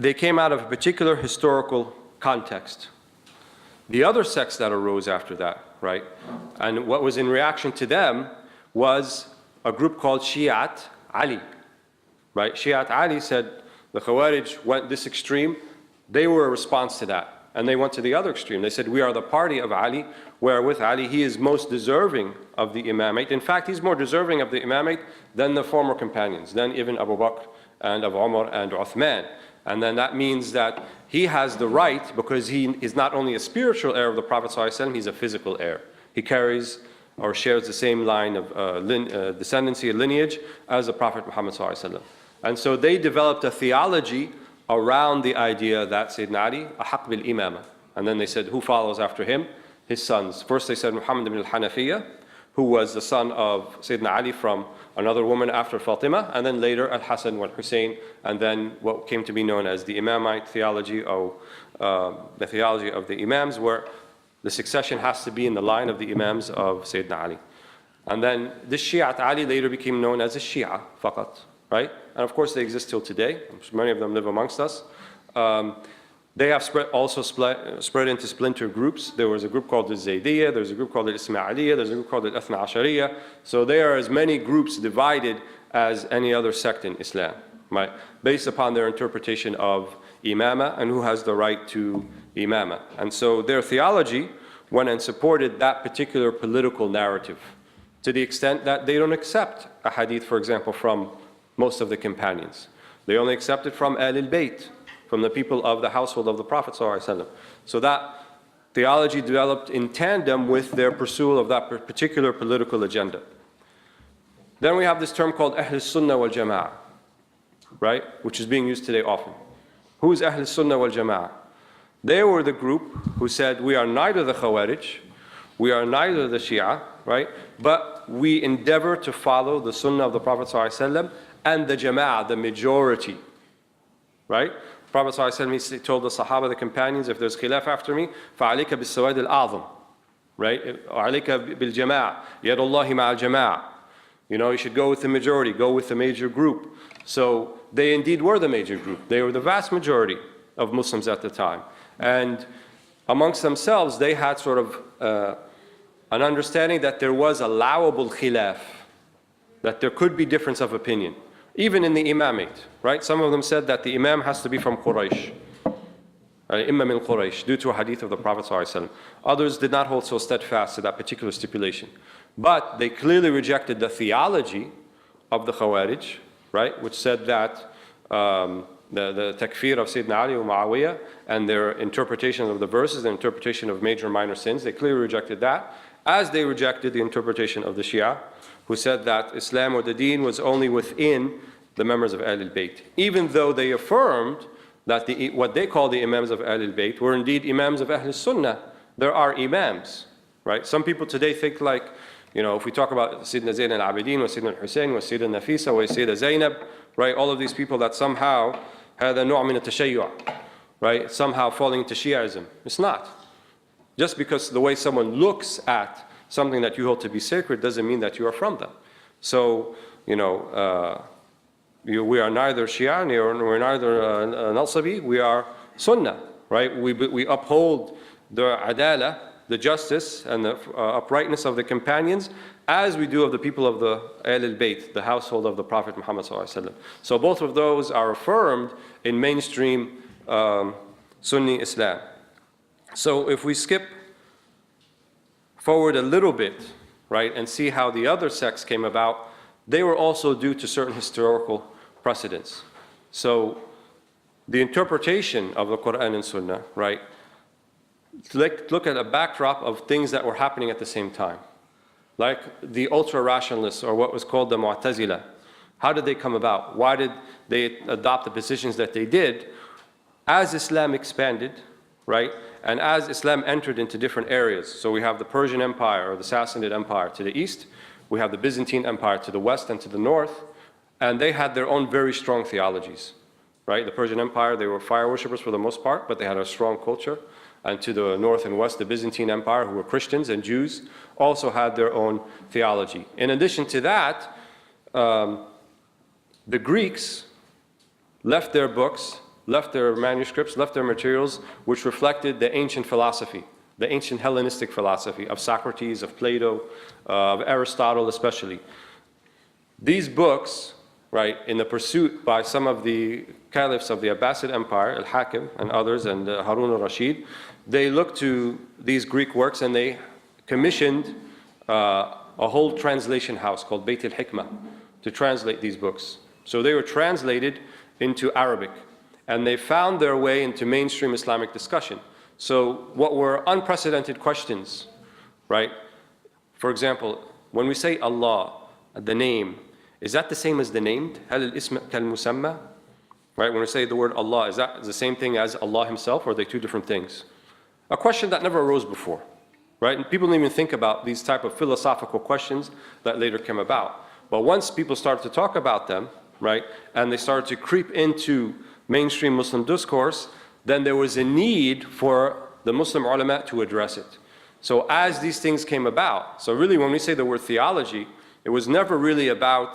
they came out of a particular historical context. The other sects that arose after that, right? And what was in reaction to them was a group called Shi'at Ali, right? Shi'at Ali said the Khawarij went this extreme. They were a response to that. And they went to the other extreme. They said, we are the party of Ali, where with Ali, he is most deserving of the imamate. In fact, he's more deserving of the imamate than the former companions, than even Abu Bakr and of Umar and Uthman. And then that means that he has the right, because he is not only a spiritual heir of the Prophet ﷺ, he's a physical heir. He carries or shares the same line of descendancy and lineage as the Prophet Muhammad ﷺ. And so they developed a theology around the idea that Sayyidina Ali, ahaq bil imama. And then they said, who follows after him? His sons. First they said Muhammad ibn al-Hanafiya, who was the son of Sayyidina Ali from another woman after Fatima, and then later Al-Hasan wal Hussein, and then what came to be known as the Imamite theology, or the theology of the Imams, where the succession has to be in the line of the Imams of Sayyidina Ali. And then this Shi'at Ali later became known as the Shia, faqat, right? And of course they exist till today. Many of them live amongst us. They have spread into splinter groups. There was a group called the Zaydiyya, there's a group called the Ismailiyya, there's a group called the Athna Ashariyya. So there are as many groups divided as any other sect in Islam, right? Based upon their interpretation of imama and who has the right to imama. And so their theology went and supported that particular political narrative, to the extent that they don't accept a hadith, for example, from most of the companions. They only accept it from Ahl al-Bayt, from the people of the household of the Prophet ﷺ. So that theology developed in tandem with their pursuit of that particular political agenda. Then we have this term called Ahl al-Sunnah wal Jama'ah, right? Which is being used today often. Who is Ahl al-Sunnah wal Jama'ah? They were the group who said, we are neither the Khawarij, we are neither the Shia, right? But we endeavor to follow the Sunnah of the Prophet ﷺ and the Jama'ah, the majority, right? The Prophet ﷺ told the Sahaba, the companions, if there's khilaf after me, فَعَلَيْكَ بِالسَّوَادِ الْأَعْظَمِ, right? عَلَيْكَ بِالْجَمَاعَةِ يَدُ اللَّهِ مَعَ الْجَمَاعَةِ. You know, you should go with the majority, go with the major group. So they indeed were the major group. They were the vast majority of Muslims at the time. And amongst themselves, they had sort of an understanding that there was allowable khilaf, that there could be difference of opinion, even in the imamate, right? Some of them said that the imam has to be from Quraysh, imam min Quraysh, due to a hadith of the Prophet ﷺ. Others did not hold so steadfast to that particular stipulation. But they clearly rejected the theology of the Khawarij, right? Which said that the takfir of Sayyidina Ali and Muawiyah and their interpretation of the verses, the interpretation of major and minor sins, they clearly rejected that, as they rejected the interpretation of the Shia, who said that Islam or the deen was only within the members of Ahl al-Bayt, even though they affirmed that what they call the imams of Ahl al-Bayt were indeed imams of Ahl al-Sunnah. There are imams, right? Some people today think like, you know, if we talk about Sayyidina Zayn al-Abidin, wa Sayyidina al-Hussein, wa Sayyidina Nafisa, wa Sayyidina Zaynab, right? All of these people that somehow had a nu'a min al-tashayyu', right? Somehow falling into Shiaism. It's not. Just because the way someone looks at something that you hold to be sacred doesn't mean that you are from them. So, you know, we are neither Shia, we're neither Nalsabi, we are Sunnah, right? We uphold the adala, the justice and the uprightness of the companions, as we do of the people of the Ahl al-Bayt, the household of the Prophet Muhammad ﷺ. So both of those are affirmed in mainstream Sunni Islam. So if we skip forward a little bit, right, and see how the other sects came about, they were also due to certain historical precedents. So the interpretation of the Quran and Sunnah, right, look at a backdrop of things that were happening at the same time. Like the ultra-rationalists, or what was called the Mu'tazila. How did they come about? Why did they adopt the positions that they did? As Islam expanded, right, and as Islam entered into different areas, so we have the Persian Empire or the Sassanid Empire to the east, we have the Byzantine Empire to the west and to the north, and they had their own very strong theologies, right? The Persian Empire, they were fire worshippers for the most part, but they had a strong culture. And to the north and west, the Byzantine Empire, who were Christians and Jews, also had their own theology. In addition to that, the Greeks left their books, left their manuscripts, left their materials, which reflected the ancient philosophy, the ancient Hellenistic philosophy of Socrates, of Plato, of Aristotle especially. These books, right, in the pursuit by some of the caliphs of the Abbasid Empire, Al-Hakim and others, and Harun al-Rashid, they looked to these Greek works and they commissioned a whole translation house called Bayt al-Hikmah to translate these books. So they were translated into Arabic, and they found their way into mainstream Islamic discussion. So what were unprecedented questions, right? For example, when we say Allah, the name, is that the same as the named? هل الاسم كالمسمى? Right, when we say the word Allah, is that the same thing as Allah himself, or are they two different things? A question that never arose before, right? And people didn't even think about these type of philosophical questions that later came about. But once people started to talk about them, right, and they started to creep into mainstream Muslim discourse, then there was a need for the Muslim ulama to address it. So as these things came about, so really when we say the word theology, it was never really about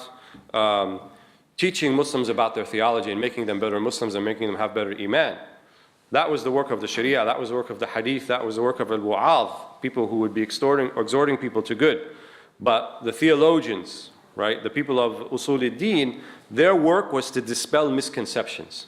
teaching Muslims about their theology and making them better Muslims and making them have better iman. That was the work of the Sharia, that was the work of the Hadith, that was the work of al-Wa'adh, people who would be exhorting people to good. But the theologians, right, the people of Usul al-Din, their work was to dispel misconceptions.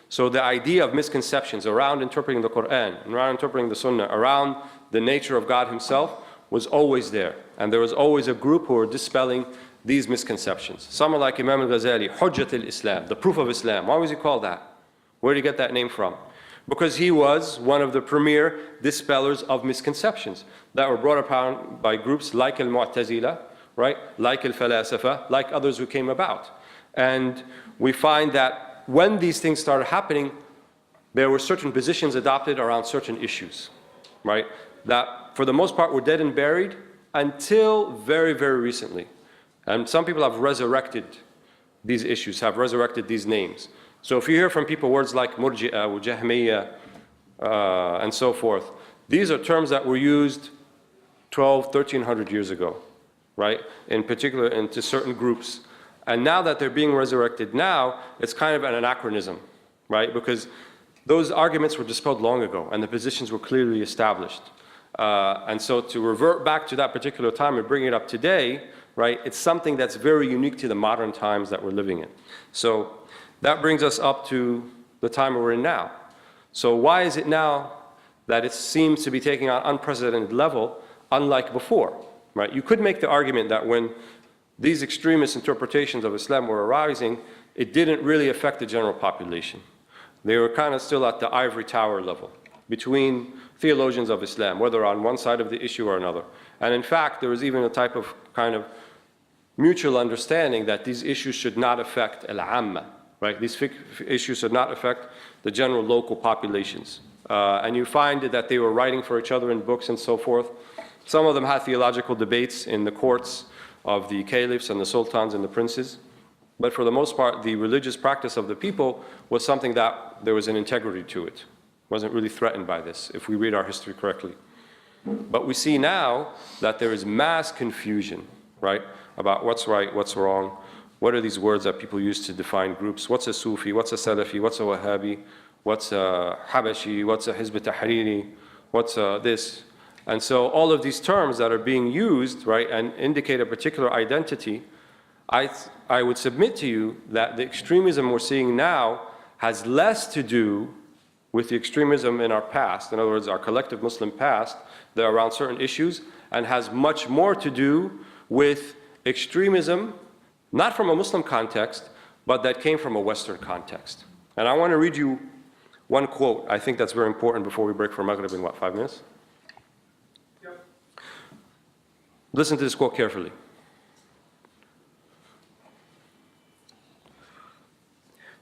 So the idea of misconceptions around interpreting the Quran, around interpreting the Sunnah, around the nature of God himself was always there. And there was always a group who were dispelling these misconceptions. Someone like Imam al-Ghazali, Hujjat al-Islam, the proof of Islam. Why was he called that? Where did he get that name from? Because he was one of the premier dispellers of misconceptions that were brought upon by groups like al-Mu'tazila, right? Like al-Falasifa, like others who came about. And we find that when these things started happening, there were certain positions adopted around certain issues, right? That for the most part were dead and buried until very, very recently. And some people have resurrected these issues, have resurrected these names. So if you hear from people words like Murji'ah, or Jahmiyyah, and so forth, these are terms that were used 12, 1300 years ago, right? In particular into certain groups. And now that they're being resurrected now, it's kind of an anachronism, right? Because those arguments were dispelled long ago and the positions were clearly established. And so to revert back to that particular time and bring it up today, right, it's something that's very unique to the modern times that we're living in. So that brings us up to the time we're in now. So why is it now that it seems to be taking on unprecedented level, unlike before, right? You could make the argument that when these extremist interpretations of Islam were arising, it didn't really affect the general population. They were kind of still at the ivory tower level between theologians of Islam, whether on one side of the issue or another. And in fact, there was even a type of kind of mutual understanding that these issues should not affect al-amma, right? These issues should not affect the general local populations. And you find that they were writing for each other in books and so forth. Some of them had theological debates in the courts of the caliphs and the sultans and the princes. But for the most part, the religious practice of the people was something that there was an integrity to it. Wasn't really threatened by this, if we read our history correctly. But we see now that there is mass confusion, right, about what's right, what's wrong, what are these words that people use to define groups, what's a Sufi, what's a Salafi, what's a Wahhabi, what's a Habashi, what's a Hizb Tahriri, what's this. And so all of these terms that are being used, right, and indicate a particular identity, I would submit to you that the extremism we're seeing now has less to do with the extremism in our past, in other words, our collective Muslim past, that are around certain issues, and has much more to do with extremism, not from a Muslim context, but that came from a Western context. And I want to read you one quote. I think that's very important before we break for Maghrib in, 5 minutes? Yep. Listen to this quote carefully.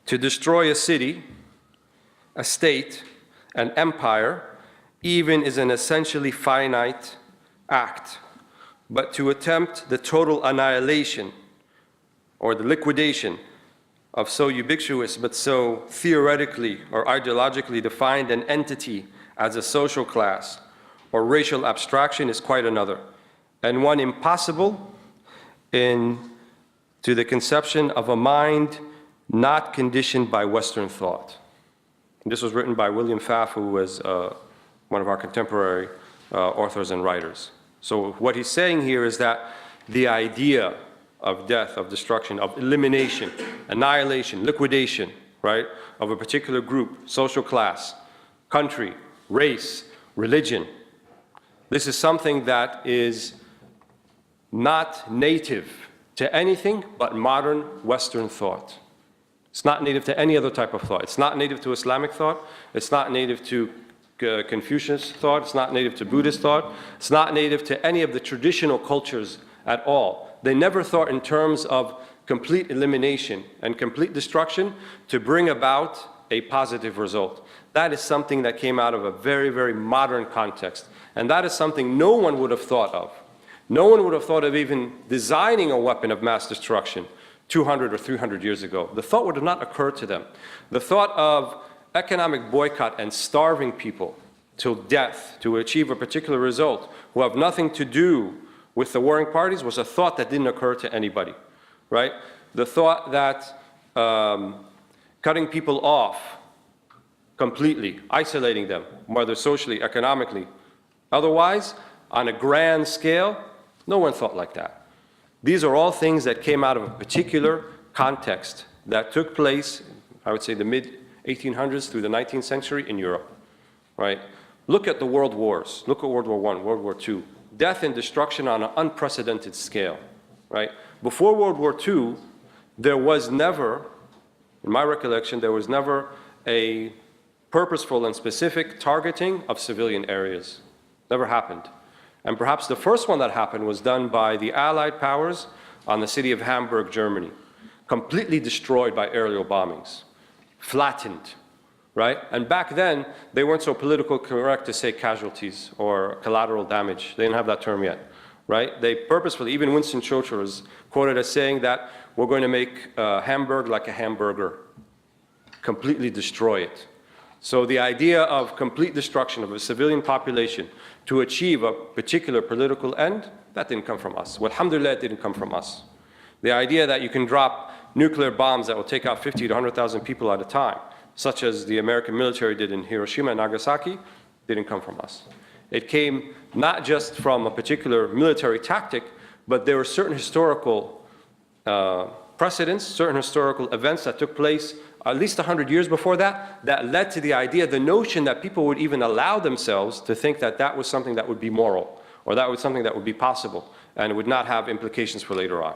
To destroy a city, a state, an empire, even is an essentially finite act. But to attempt the total annihilation or the liquidation of so ubiquitous but so theoretically or ideologically defined an entity as a social class or racial abstraction is quite another, and one impossible to the conception of a mind not conditioned by Western thought. This was written by William Pfaff, who was one of our contemporary authors and writers. So what he's saying here is that the idea of death, of destruction, of elimination, annihilation, liquidation, right, of a particular group, social class, country, race, religion, this is something that is not native to anything but modern Western thought. It's not native to any other type of thought. It's not native to Islamic thought. It's not native to Confucius thought. It's not native to Buddhist thought. It's not native to any of the traditional cultures at all. They never thought in terms of complete elimination and complete destruction to bring about a positive result. That is something that came out of a very, very modern context. And that is something no one would have thought of. No one would have thought of even designing a weapon of mass destruction 200 or 300 years ago. The thought would have not occurred to them. The thought of economic boycott and starving people till death to achieve a particular result who have nothing to do with the warring parties was a thought that didn't occur to anybody, right? The thought that cutting people off completely, isolating them, whether socially, economically, otherwise, on a grand scale, no one thought like that. These are all things that came out of a particular context that took place, I would say, the mid-1800s through the 19th century in Europe, right? Look at the world wars. Look at World War I, World War II. Death and destruction on an unprecedented scale, right? Before World War II, there was never, in my recollection, there was never a purposeful and specific targeting of civilian areas. Never happened. And perhaps the first one that happened was done by the Allied powers on the city of Hamburg, Germany. Completely destroyed by aerial bombings. Flattened, right? And back then, they weren't so politically correct to say casualties or collateral damage. They didn't have that term yet, right? They purposefully, even Winston Churchill is quoted as saying that we're going to make Hamburg like a hamburger. Completely destroy it. So the idea of complete destruction of a civilian population to achieve a particular political end, that didn't come from us. Well, alhamdulillah, it didn't come from us. The idea that you can drop nuclear bombs that will take out 50 to 100,000 people at a time, such as the American military did in Hiroshima and Nagasaki, didn't come from us. It came not just from a particular military tactic, but there were certain historical precedents, certain historical events that took place at least 100 years before that, that led to the idea, the notion that people would even allow themselves to think that that was something that would be moral, or that was something that would be possible, and it would not have implications for later on.